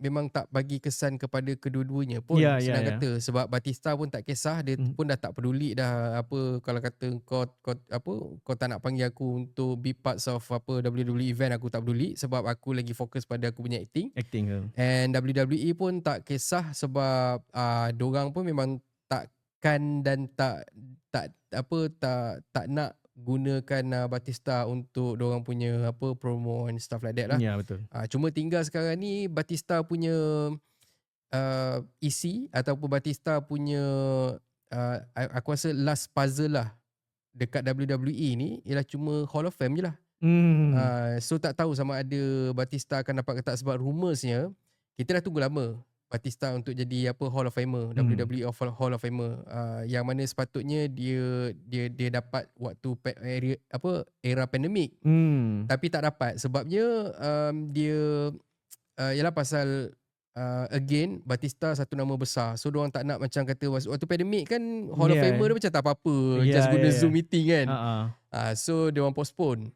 memang tak bagi kesan kepada kedua-duanya pun. Senang kata. Sebab Bautista pun tak kisah, dia pun dah tak peduli dah apa kalau kata kau tak nak panggil aku untuk be parts of WWE event, aku tak peduli sebab aku lagi fokus pada aku punya acting. And WWE pun tak kisah sebab dorang pun memang takkan dan tak nak gunakan Bautista untuk dorang punya promo and stuff like that lah. Ya, betul. Cuma tinggal sekarang ni Bautista punya isi ataupun Bautista punya aku rasa last puzzle lah dekat WWE ni ialah cuma Hall of Fame je lah. So tak tahu sama ada Bautista akan dapat ke tak, sebab rumorsnya kita dah tunggu lama Bautista untuk jadi Hall of Famer, WWE Hall of Famer, yang mana sepatutnya dia dapat waktu era pandemik. Tapi tak dapat sebabnya dia ialah pasal again Bautista satu nama besar. So diorang tak nak macam kata waktu pandemik kan Hall of Famer dia macam tak apa-apa, just guna Zoom meeting kan. So diorang postpone.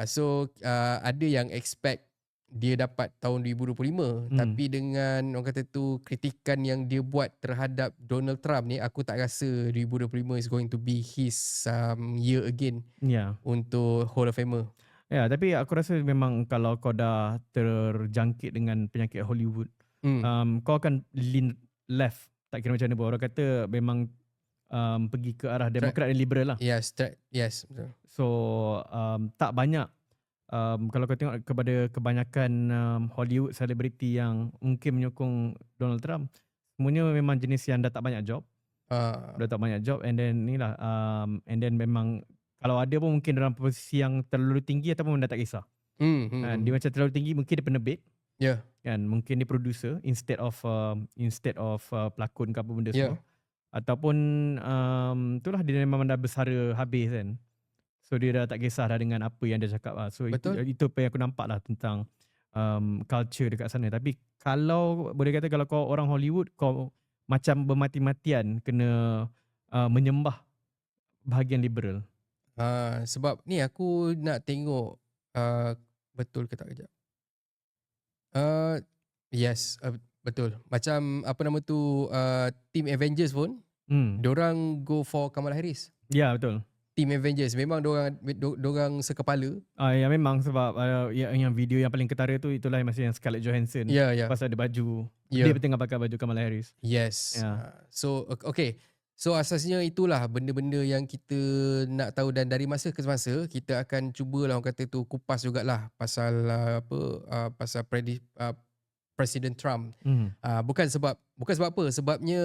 So ada yang expect dia dapat tahun 2025, tapi dengan orang kata tu kritikan yang dia buat terhadap Donald Trump ni, aku tak rasa 2025 is going to be his year again untuk Hall of Famer. Tapi aku rasa memang kalau kau dah terjangkit dengan penyakit Hollywood, kau akan lean left, tak kira macam mana pun. Orang kata memang pergi ke arah Demokrat dan liberal lah. Yes, betul. So tak banyak. Kalau kau tengok kepada kebanyakan Hollywood selebriti yang mungkin menyokong Donald Trump, semuanya memang jenis yang dah tak banyak job. Dah tak banyak job, and then ni lah, and then memang kalau ada pun mungkin dalam posisi yang terlalu tinggi ataupun dah tak kisah. Dia macam terlalu tinggi, mungkin dia penerbit. Ya. Kan, mungkin dia producer instead of pelakon ke apa benda semua. Ataupun itulah, dia memang dah bersara habis kan. So dia dah tak kisah dah dengan apa yang dia cakap lah. So itu apa yang aku nampak lah tentang culture dekat sana. Tapi kalau boleh kata, kalau kau orang Hollywood, kau macam bermati-matian kena menyembah bahagian liberal. Sebab ni aku nak tengok betul ke tak, kejap. Yes, betul. Macam apa nama tu, Team Avengers pun, diorang go for Kamala Harris. Ya, betul. Team Avengers memang diorang sekepala. Ya memang, sebab yang video yang paling ketara tu itulah yang Scarlett Johansson. Pasal ada baju. Dia tengah pakai baju Kamala Harris. Yes. So okay. So asasnya itulah benda-benda yang kita nak tahu, dan dari masa ke masa kita akan cubalah orang kata tu kupas jugalah pasal pasal Presiden Trump. Bukan sebab apa, sebabnya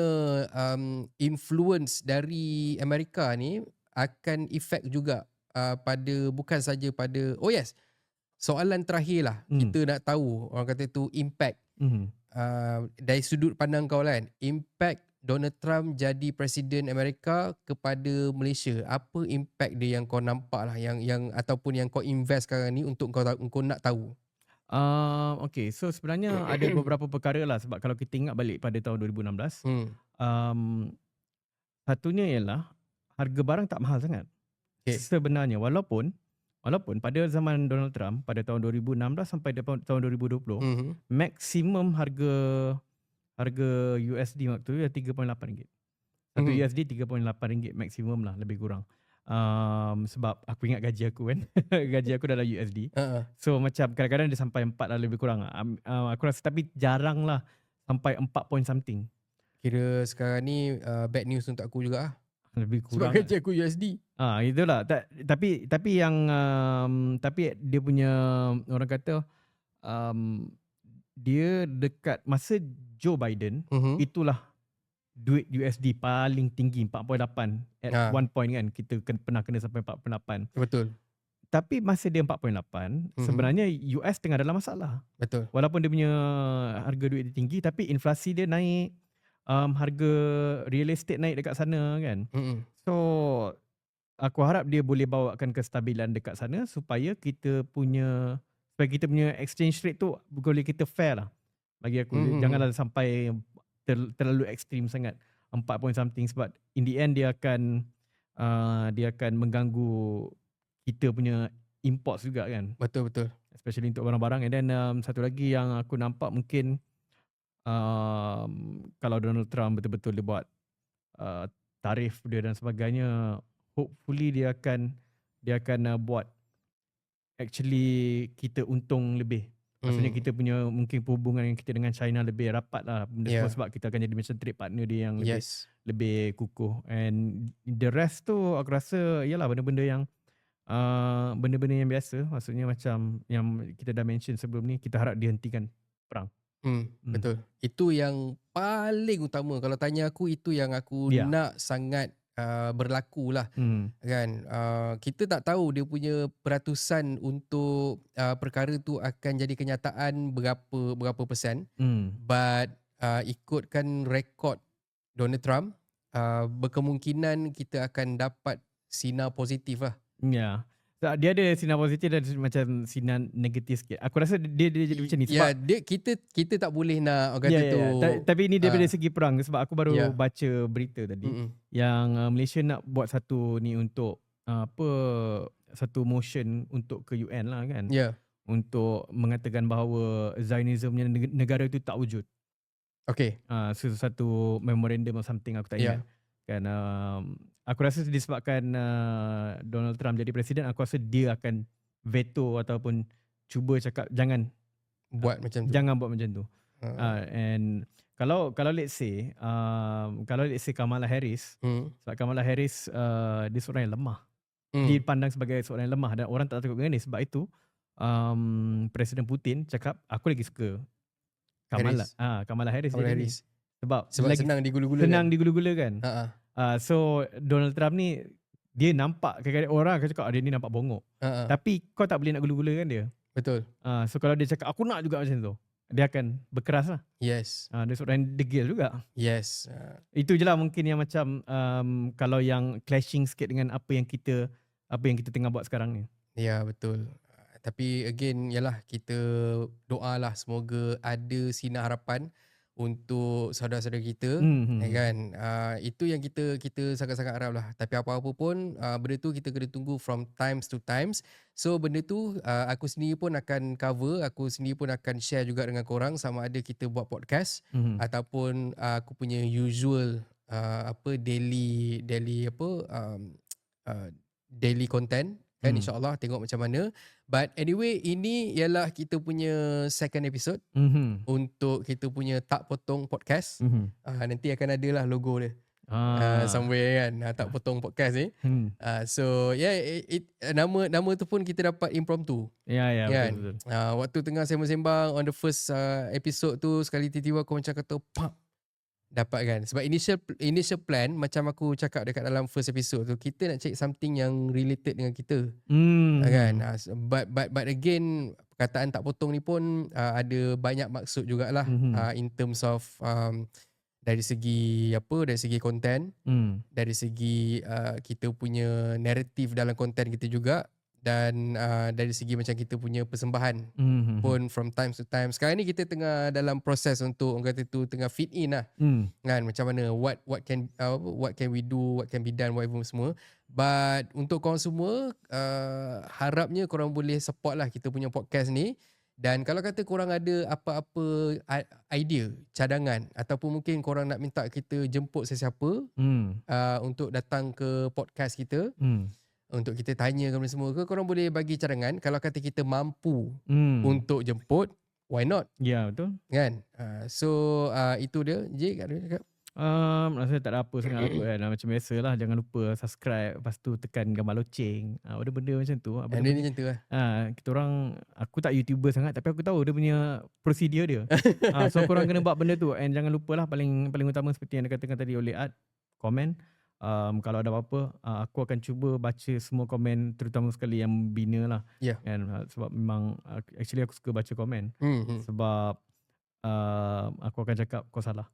influence dari Amerika ni akan efek juga pada, bukan saja pada, soalan terakhir lah, kita nak tahu orang kata tu impact dari sudut pandang kau kan, impact Donald Trump jadi Presiden Amerika kepada Malaysia. Apa impact dia yang kau nampak lah, yang ataupun yang kau invest sekarang ni untuk kau nak tahu? Okay, so sebenarnya ada beberapa perkara lah, sebab kalau kita ingat balik pada tahun 2016, satunya ialah harga barang tak mahal sangat. Sebenarnya walaupun pada zaman Donald Trump pada tahun 2016 sampai tahun 2020, maksimum harga USD waktu tu RM3.8. Satu USD RM3.8 maksimum lah, lebih kurang. Sebab aku ingat gaji aku kan. Gaji aku dalam USD. So macam kadang-kadang dia sampai 4 lah, lebih kurang. Aku rasa, tapi jarang lah sampai 4 point something. Kira sekarang ni bad news untuk aku juga lah. Lebih kurang. Sebab gaji aku USD. Itulah. Tapi yang tapi dia punya, orang kata, dia dekat masa Joe Biden, itulah duit USD paling tinggi, 4.8 at one point kan. Kita pernah kena sampai 4.8. Betul. Tapi masa dia 4.8, sebenarnya US tengah dalam masalah. Betul. Walaupun dia punya harga duit dia tinggi, tapi inflasi dia naik, harga real estate naik dekat sana kan. So aku harap dia boleh bawakan kestabilan dekat sana supaya kita punya exchange rate tu boleh kita fair lah. Bagi aku, janganlah sampai terlalu ekstrim sangat, 4 point something, sebab in the end dia akan mengganggu kita punya import juga kan. Betul. Especially untuk barang-barang. And then satu lagi yang aku nampak, mungkin kalau Donald Trump betul-betul dia buat tarif dia dan sebagainya, hopefully dia akan buat actually kita untung lebih. Maksudnya kita punya mungkin hubungan yang kita dengan China lebih rapat lah. Sebab kita akan jadi macam trade partner dia yang lebih kukuh. And the rest tu aku rasa ialah benda-benda yang biasa. Maksudnya macam yang kita dah mention sebelum ni, kita harap dihentikan perang. Betul. Itu yang paling utama. Kalau tanya aku, itu yang aku nak sangat berlaku lah. Kan, kita tak tahu dia punya peratusan untuk perkara tu akan jadi kenyataan berapa persen. But ikutkan rekod Donald Trump, berkemungkinan kita akan dapat sinar positif lah. Ya. Dia ada sinar positif dan macam sinar negatif sikit. Aku rasa dia jadi macam ni sebab kita tak boleh nak orang kata tu. Tapi ini daripada segi perang, sebab aku baru baca berita tadi yang Malaysia nak buat satu ni untuk satu motion untuk ke UN lah kan. Untuk mengatakan bahawa Zionism negara itu tak wujud. Satu memorandum or something, aku tak ingat. Kan aku rasa disebabkan Donald Trump jadi presiden, aku rasa dia akan veto ataupun cuba cakap jangan buat macam tu. And kalau let's say Kamala Harris, sebab Kamala Harris dia seorang yang lemah. Dipandang sebagai seorang yang lemah dan orang tak takut dengan dia. Sebab itu Presiden Putin cakap, aku lagi suka Kamala Harris. Sebab lagi senang digula-gula senang kan. digula-gula kan. Ha. So Donald Trump ni dia nampak kadang-kadang orang akan cakap dia ni nampak bongok. Tapi kau tak boleh nak gula-gula kan dia. Betul. So kalau dia cakap aku nak juga macam tu, dia akan berkeras lah. Yes. Dia seorang yang degil juga. Yes. Itu je lah mungkin yang macam kalau yang clashing sikit dengan apa yang kita tengah buat sekarang ni. Ya, betul. Tapi again, yalah, kita doalah semoga ada sinar harapan untuk saudara-saudara kita, kan. Itu yang kita sangat-sangat harap lah. Tapi apa-apa pun, benda tu kita kena tunggu from times to times. So benda tu aku sendiri pun akan cover, aku sendiri pun akan share juga dengan korang, sama ada kita buat podcast ataupun aku punya usual daily daily content kan, insyaAllah tengok macam mana. But anyway, ini ialah kita punya second episode untuk kita punya Tak Potong Podcast. Nanti akan ada lah logo dia somewhere kan, Tak Potong Podcast ni. So yeah, nama tu pun kita dapat impromptu. Ya, kan? betul. Waktu tengah sembang-sembang on the first episode tu, sekali tiba-tiba aku macam kata pam, dapat kan. Sebab initial plan, macam aku cakap dekat dalam first episode tu, kita nak cari something yang related dengan kita. Kan. But again, perkataan tak potong ni pun ada banyak maksud jugalah, in terms of dari segi konten, dari segi kita punya narrative dalam konten kita juga, dan dari segi macam kita punya persembahan pun from time to time. Sekarang ni kita tengah dalam proses untuk orang kata tu tengah fit in lah. Kan, macam mana what can we do, what can be done, whatever semua. But untuk korang semua, harapnya korang boleh support lah kita punya podcast ni. Dan kalau kata korang ada apa-apa idea, cadangan, ataupun mungkin korang nak minta kita jemput sesiapa untuk datang ke podcast kita, untuk kita tanya ke semua ke, korang boleh bagi cadangan. Kalau kata kita mampu untuk jemput, why not? Ya, betul. Kan? So itu dia. Jik, ada cakap? Rasanya tak ada apa sangat aku kan. Macam biasalah, jangan lupa subscribe, lepas tu tekan gambar loceng. Benda-benda macam tu. Benda ni macam tu lah. Kita orang, aku tak YouTuber sangat, tapi aku tahu dia punya prosedur dia. So korang kena buat benda tu. And jangan lupalah, paling utama seperti yang dikatakan tadi oleh Art, komen. Kalau ada apa-apa, aku akan cuba baca semua komen, terutama sekali yang bina lah. Kan? Sebab memang actually aku suka baca komen. Sebab aku akan cakap kau salah.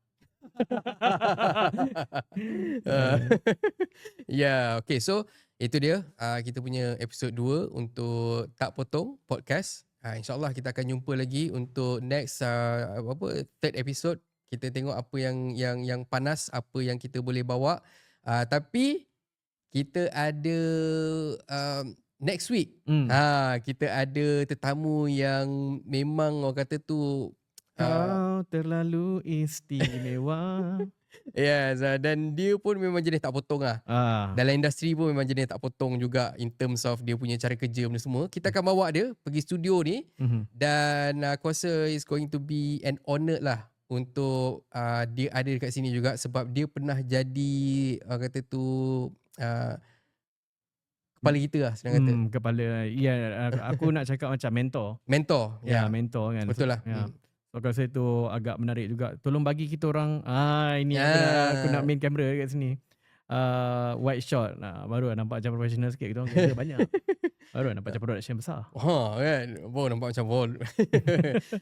Okay, so itu dia kita punya episod 2 untuk Tak Potong Podcast. InsyaAllah kita akan jumpa lagi untuk next third episode. Kita tengok apa yang panas, apa yang kita boleh bawa. Tapi kita ada next week kita ada tetamu yang memang orang kata tu kau terlalu istimewa. Yes, dan dia pun memang jenis tak potong lah. Dalam industri pun memang jenis tak potong juga, in terms of dia punya cara kerja benda semua. Kita akan bawa dia pergi studio ni, dan aku rasa it's going to be an honor lah untuk dia ada dekat sini juga, sebab dia pernah jadi orang kata tu kepala kita lah, senang kata. Kepala, ya, aku nak cakap macam mentor. Mentor. Mentor kan. Betul lah. So aku rasa itu agak menarik juga. Tolong bagi kita orang, ini aku nak main kamera kat sini. White shot. Baru nampak macam professional sikit. Kita orang kerja banyak. Baru nampak macam production besar. Kan? Nampak macam wall.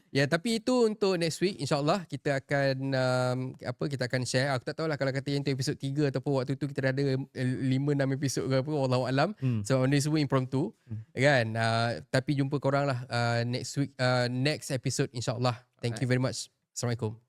Ya, tapi itu untuk next week. InsyaAllah kita akan kita akan share. Aku tak tahulah kalau kata yang tu episod 3 ataupun waktu tu kita dah ada 5-6 episod ke apa, wallahualam. Sebab benda semua impromptu. Kan? Tapi jumpa korang lah next week, next episode insyaAllah. Thank you very much. Assalamualaikum.